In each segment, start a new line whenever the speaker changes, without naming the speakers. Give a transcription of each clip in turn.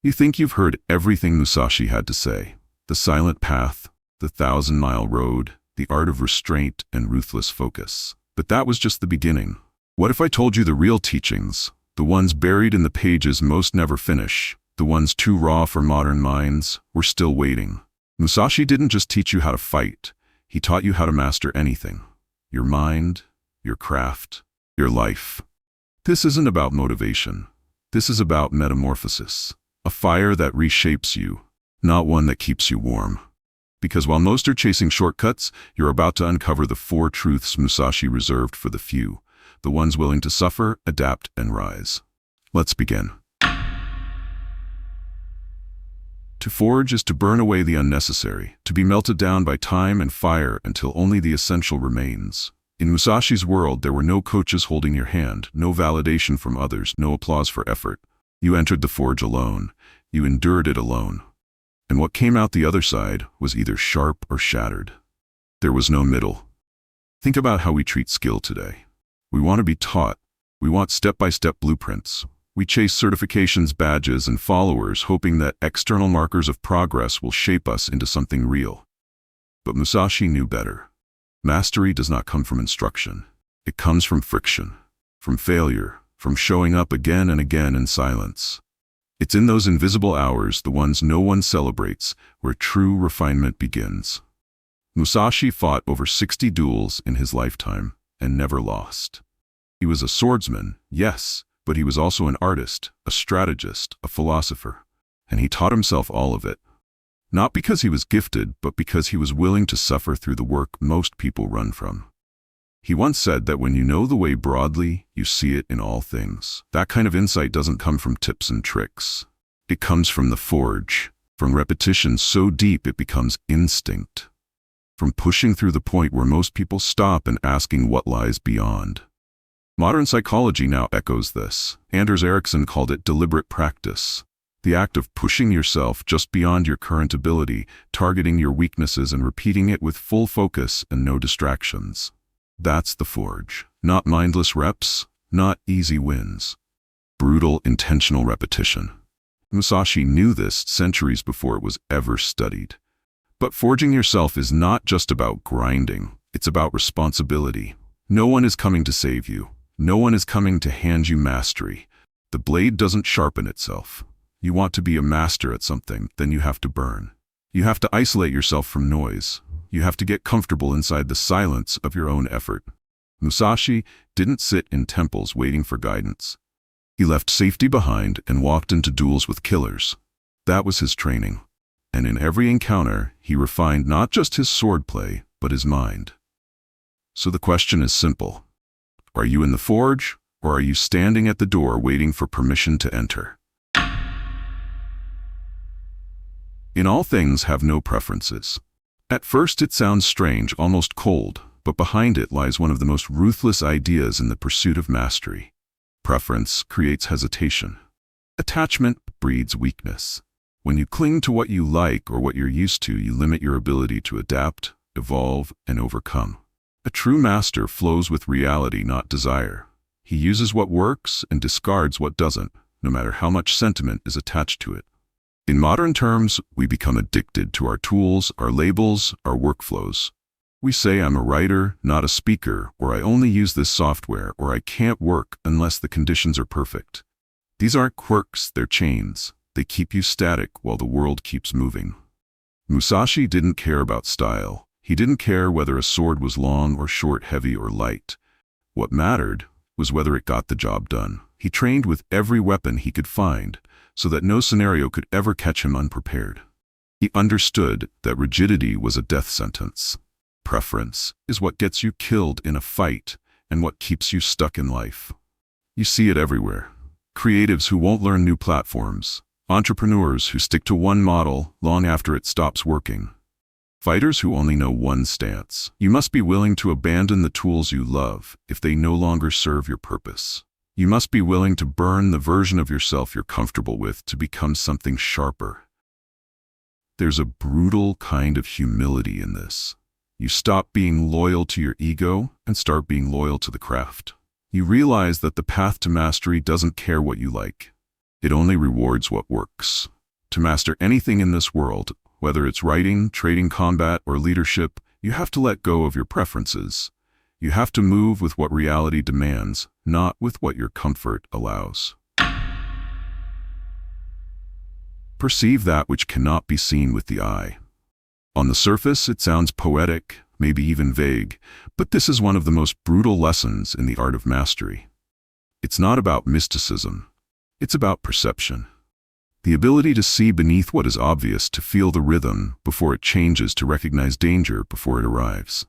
You think you've heard everything Musashi had to say. The silent path, the 1,000-mile road, the art of restraint and ruthless focus. But that was just the beginning. What if I told you the real teachings, the ones buried in the pages most never finish, the ones too raw for modern minds, were still waiting? Musashi didn't just teach you how to fight. He taught you how to master anything. Your mind, your craft, your life. This isn't about motivation. This is about metamorphosis. A fire that reshapes you, not one that keeps you warm. Because while most are chasing shortcuts, you're about to uncover the 4 truths Musashi reserved for the few, the ones willing to suffer, adapt, and rise. Let's begin. To forge is to burn away the unnecessary, to be melted down by time and fire until only the essential remains. In Musashi's world, there were no coaches holding your hand, no validation from others, no applause for effort. You entered the forge alone. You endured it alone. And what came out the other side was either sharp or shattered. There was no middle. Think about how we treat skill today. We want to be taught. We want step-by-step blueprints. We chase certifications, badges, and followers, hoping that external markers of progress will shape us into something real. But Musashi knew better. Mastery does not come from instruction. It comes from friction, from failure, from showing up again and again in silence. It's in those invisible hours, the ones no one celebrates, where true refinement begins. Musashi fought over 60 duels in his lifetime and never lost. He was a swordsman, yes, but he was also an artist, a strategist, a philosopher, and he taught himself all of it. Not because he was gifted, but because he was willing to suffer through the work most people run from. He once said that when you know the way broadly, you see it in all things. That kind of insight doesn't come from tips and tricks. It comes from the forge, from repetition so deep it becomes instinct, from pushing through the point where most people stop and asking what lies beyond. Modern psychology now echoes this. Anders Ericsson called it deliberate practice. The act of pushing yourself just beyond your current ability, targeting your weaknesses and repeating it with full focus and no distractions. That's the forge. Not mindless reps, not easy wins. Brutal, intentional repetition. Musashi knew this centuries before it was ever studied. But forging yourself is not just about grinding. It's about responsibility. No one is coming to save you. No one is coming to hand you mastery. The blade doesn't sharpen itself. You want to be a master at something, then you have to burn. You have to isolate yourself from noise. You have to get comfortable inside the silence of your own effort. Musashi didn't sit in temples waiting for guidance. He left safety behind and walked into duels with killers. That was his training. And in every encounter, he refined not just his swordplay, but his mind. So the question is simple. Are you in the forge, or are you standing at the door waiting for permission to enter? In all things have no preferences. At first it sounds strange, almost cold, but behind it lies one of the most ruthless ideas in the pursuit of mastery. Preference creates hesitation. Attachment breeds weakness. When you cling to what you like or what you're used to, you limit your ability to adapt, evolve, and overcome. A true master flows with reality, not desire. He uses what works and discards what doesn't, no matter how much sentiment is attached to it. In modern terms, we become addicted to our tools, our labels, our workflows. We say I'm a writer, not a speaker, or I only use this software, or I can't work unless the conditions are perfect. These aren't quirks, they're chains. They keep you static while the world keeps moving. Musashi didn't care about style. He didn't care whether a sword was long or short, heavy or light. What mattered was whether it got the job done. He trained with every weapon he could find, so that no scenario could ever catch him unprepared. He understood that rigidity was a death sentence. Preference is what gets you killed in a fight and what keeps you stuck in life. You see it everywhere. Creatives who won't learn new platforms. Entrepreneurs who stick to one model long after it stops working. Fighters who only know one stance. You must be willing to abandon the tools you love if they no longer serve your purpose. You must be willing to burn the version of yourself you're comfortable with to become something sharper. There's a brutal kind of humility in this. You stop being loyal to your ego and start being loyal to the craft. You realize that the path to mastery doesn't care what you like. It only rewards what works. To master anything in this world, whether it's writing, trading, combat, or leadership, you have to let go of your preferences. You have to move with what reality demands, not with what your comfort allows. Perceive that which cannot be seen with the eye. On the surface, it sounds poetic, maybe even vague, but this is one of the most brutal lessons in the art of mastery. It's not about mysticism. It's about perception. The ability to see beneath what is obvious, to feel the rhythm before it changes, to recognize danger before it arrives.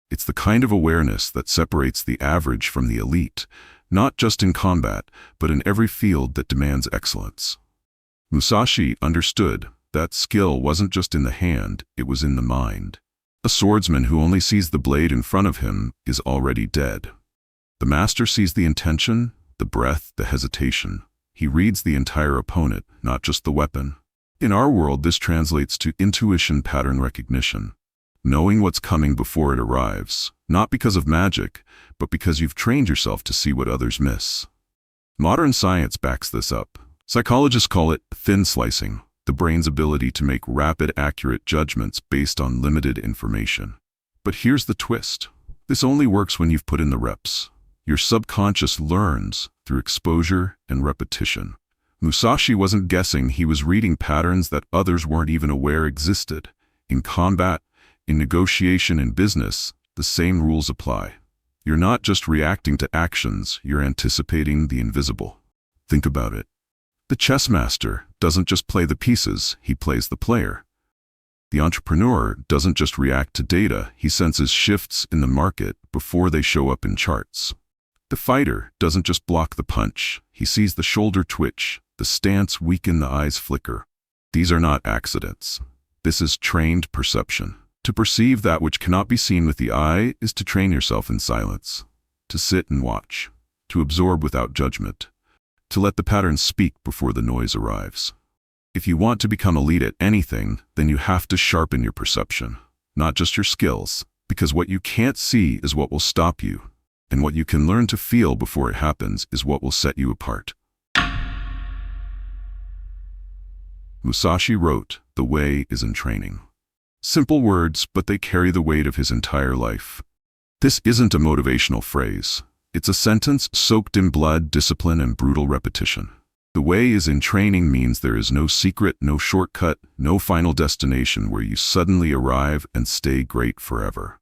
It's the kind of awareness that separates the average from the elite, not just in combat, but in every field that demands excellence. Musashi understood that skill wasn't just in the hand, it was in the mind. A swordsman who only sees the blade in front of him is already dead. The master sees the intention, the breath, the hesitation. He reads the entire opponent, not just the weapon. In our world, this translates to intuition, pattern recognition. Knowing what's coming before it arrives, not because of magic, but because you've trained yourself to see what others miss. Modern science backs this up. Psychologists call it thin slicing, the brain's ability to make rapid, accurate judgments based on limited information. But here's the twist. This only works when you've put in the reps. Your subconscious learns through exposure and repetition. Musashi wasn't guessing, he was reading patterns that others weren't even aware existed. In combat, in negotiation, in business, the same rules apply. You're not just reacting to actions, you're anticipating the invisible. Think about it. The chess master doesn't just play the pieces, he plays the player. The entrepreneur doesn't just react to data, he senses shifts in the market before they show up in charts. The fighter doesn't just block the punch, he sees the shoulder twitch, the stance weaken, the eyes flicker. These are not accidents. This is trained perception. To perceive that which cannot be seen with the eye is to train yourself in silence, to sit and watch, to absorb without judgment, to let the patterns speak before the noise arrives. If you want to become elite at anything, then you have to sharpen your perception, not just your skills, because what you can't see is what will stop you, and what you can learn to feel before it happens is what will set you apart. Musashi wrote, "The way is in training." Simple words, but they carry the weight of his entire life. This isn't a motivational phrase. It's a sentence soaked in blood, discipline, and brutal repetition. The way is in training means there is no secret, no shortcut, no final destination where you suddenly arrive and stay great forever.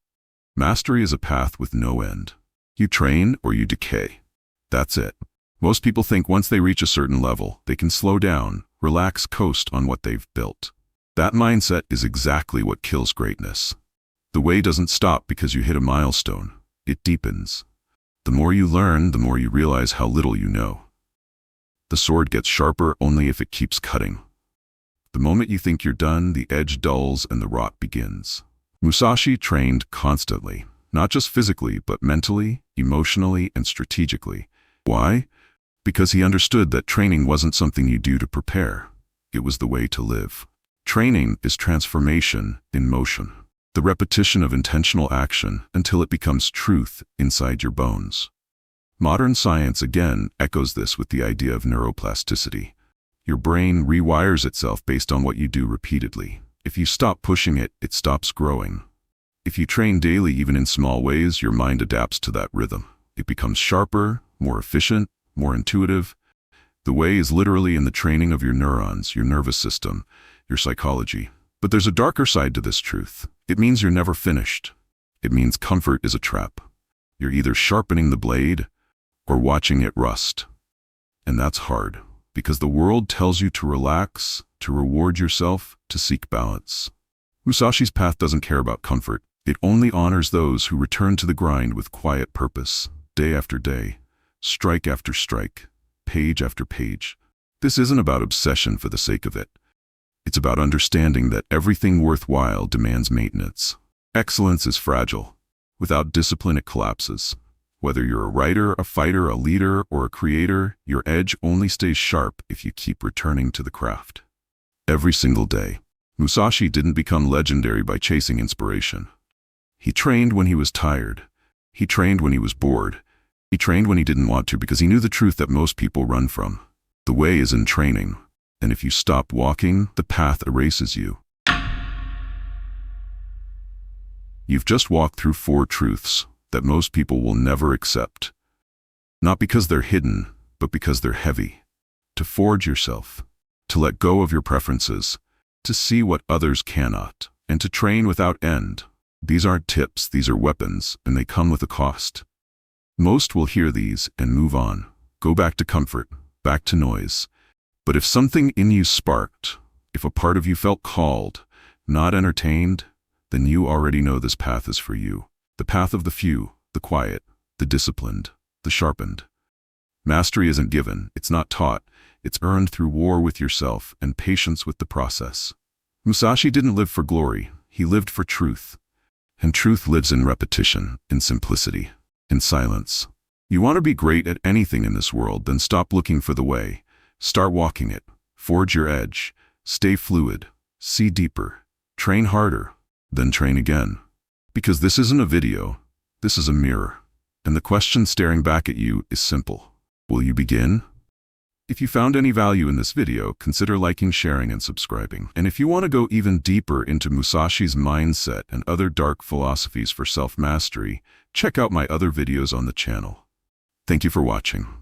Mastery is a path with no end. You train or you decay. That's it. Most people think once they reach a certain level, they can slow down, relax, coast on what they've built. That mindset is exactly what kills greatness. The way doesn't stop because you hit a milestone. It deepens. The more you learn, the more you realize how little you know. The sword gets sharper only if it keeps cutting. The moment you think you're done, the edge dulls and the rot begins. Musashi trained constantly, not just physically, but mentally, emotionally, and strategically. Why? Because he understood that training wasn't something you do to prepare. It was the way to live. Training is transformation in motion, the repetition of intentional action until it becomes truth inside your bones. Modern science again echoes this with the idea of neuroplasticity. Your brain rewires itself based on what you do repeatedly. If you stop pushing it, it stops growing. If you train daily, even in small ways, your mind adapts to that rhythm. It becomes sharper, more efficient, more intuitive. The way is literally in the training of your neurons, your nervous system, your psychology. But there's a darker side to this truth. It means you're never finished. It means comfort is a trap. You're either sharpening the blade or watching it rust. And that's hard, because the world tells you to relax, to reward yourself, to seek balance. Musashi's path doesn't care about comfort. It only honors those who return to the grind with quiet purpose, day after day, strike after strike, page after page. This isn't about obsession for the sake of it. It's about understanding that everything worthwhile demands maintenance. Excellence is fragile. Without discipline, it collapses. Whether you're a writer, a fighter, a leader, or a creator, your edge only stays sharp if you keep returning to the craft. Every single day. Musashi didn't become legendary by chasing inspiration. He trained when he was tired. He trained when he was bored. He trained when he didn't want to because he knew the truth that most people run from. The way is in training, and if you stop walking, the path erases you. You've just walked through 4 truths that most people will never accept. Not because they're hidden, but because they're heavy. To forge yourself, to let go of your preferences, to see what others cannot, and to train without end. These aren't tips, these are weapons, and they come with a cost. Most will hear these and move on, go back to comfort, back to noise. But if something in you sparked, if a part of you felt called, not entertained, then you already know this path is for you. The path of the few, the quiet, the disciplined, the sharpened. Mastery isn't given, it's not taught, it's earned through war with yourself and patience with the process. Musashi didn't live for glory, he lived for truth. And truth lives in repetition, in simplicity, in silence. You want to be great at anything in this world, then stop looking for the way. Start walking it. Forge your edge. Stay fluid. See deeper. Train harder. Then train again. Because this isn't a video, this is a mirror. And the question staring back at you is simple. Will you begin? If you found any value in this video, consider liking, sharing, and subscribing. And if you want to go even deeper into Musashi's mindset and other dark philosophies for self-mastery, check out my other videos on the channel. Thank you for watching.